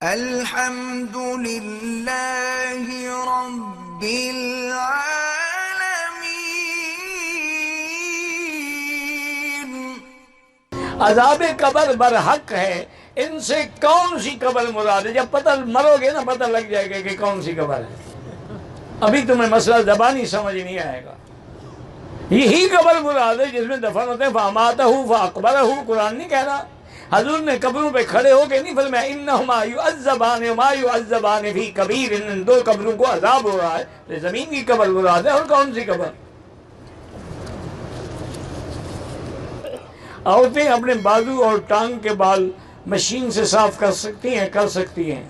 الحمد للہ رب العالمین۔ عذاب قبر برحق ہے، ان سے کون سی قبر مراد ہے؟ جب پتہ مرو گے نا پتہ لگ جائے گا کہ کون سی قبر ہے۔ ابھی تمہیں مسئلہ زبانی سمجھ نہیں آئے گا۔ یہی قبر مراد ہے جس میں دفن ہوتے ہیں۔ فَأَمَاتَهُ فَأَقْبَرَهُ، قرآن نہیں کہہ رہا؟ حضور نے قبروں پہ کھڑے ہو کے نہیں فرمایا اِنَّهُمَا يُعَذَّبَانِ وَمَا يُعَذَّبَانِ فِي كَبِيرٍ، ان دو قبروں کو عذاب ہو رہا ہے، تو زمین کی قبر مراد ہے۔ اور کون سی قبر؟ عورتیں اپنے بازو اور ٹانگ کے بال مشین سے صاف کر سکتی ہیں؟ کر سکتی ہیں۔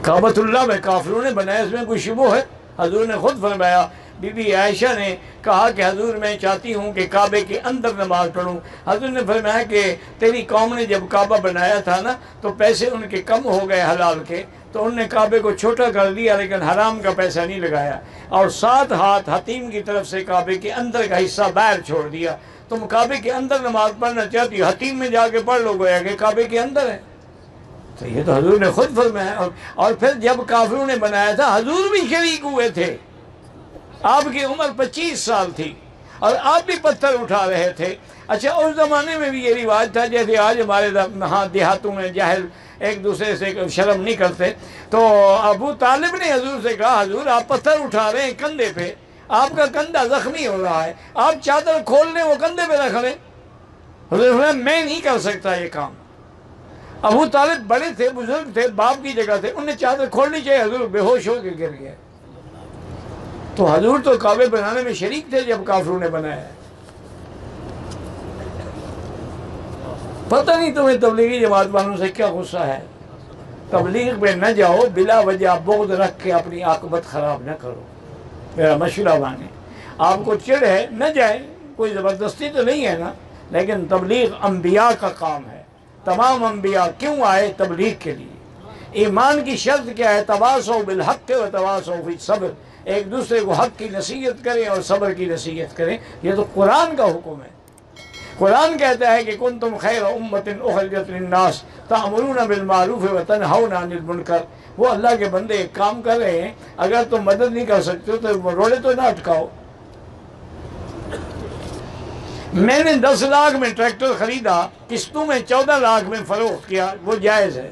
کعبۃ اللہ میں کافروں نے بنایا، اس میں کوئی شبہ ہے؟ حضور نے خود فرمایا، بی بی عائشہ نے کہا کہ حضور میں چاہتی ہوں کہ کعبے کے اندر نماز پڑھوں۔ حضور نے فرمایا کہ تیری قوم نے جب کعبہ بنایا تھا نا تو پیسے ان کے کم ہو گئے حلال کے، تو انہوں نے کعبے کو چھوٹا کر دیا لیکن حرام کا پیسہ نہیں لگایا، اور 7 ہاتھ حتیم کی طرف سے کعبے کے اندر کا حصہ باہر چھوڑ دیا۔ تم کعبے کے اندر نماز پڑھنا چاہتی ہو، حتیم میں جا کے پڑھ لو، گویا کہ کعبے کے اندر ہے۔ تو یہ تو حضور نے خود فرمایا۔ اور پھر جب کافروں نے بنایا تھا حضور بھی شریک ہوئے تھے۔ آپ کی عمر 25 سال تھی اور آپ بھی پتھر اٹھا رہے تھے۔ اچھا، اس زمانے میں بھی یہ رواج تھا، جیسے آج ہمارے ہاں دیہاتوں میں جاہل ایک دوسرے سے شرم نہیں کرتے، تو ابو طالب نے حضور سے کہا حضور آپ پتھر اٹھا رہے ہیں کندھے پہ، آپ کا کندھا زخمی ہو رہا ہے، آپ چادر کھول لیں وہ کندھے پہ رکھ لیں۔ حضور نے میں نہیں کر سکتا یہ کام۔ ابو طالب بڑے تھے، بزرگ تھے، باپ کی جگہ تھے، انہیں چادر کھولنی چاہیے، حضور بے ہوش ہو کے گر گئے۔ تو حضور تو کعبے بنانے میں شریک تھے جب کافروں نے بنایا۔ پتہ نہیں تمہیں تبلیغی جماعت والوں سے کیا غصہ ہے۔ تبلیغ پہ نہ جاؤ، بلا وجہ بغض رکھ کے اپنی عاقبت خراب نہ کرو، میرا مشورہ مانے۔ آپ کو چڑ ہے نہ جائیں، کوئی زبردستی تو نہیں ہے نا، لیکن تبلیغ انبیاء کا کام ہے۔ تمام انبیاء کیوں آئے؟ تبلیغ کے لیے۔ ایمان کی شرط کیا ہے؟ تواصوا بالحق و تواصوا بالصبر، ایک دوسرے کو حق کی نصیحت کریں اور صبر کی نصیحت کریں۔ یہ تو قرآن کا حکم ہے۔ قرآن کہتا ہے کہ کنتم خیر امۃ اخرجت للناس تأمرون بالمعروف وتنہون عن المنکر۔ وہ اللہ کے بندے ایک کام کر رہے ہیں، اگر تم مدد نہیں کر سکتے تو روڑے تو نہ اٹکاؤ۔ میں نے 10 لاکھ میں ٹریکٹر خریدا، قسطوں میں 14 لاکھ میں فروخت کیا، وہ جائز ہے۔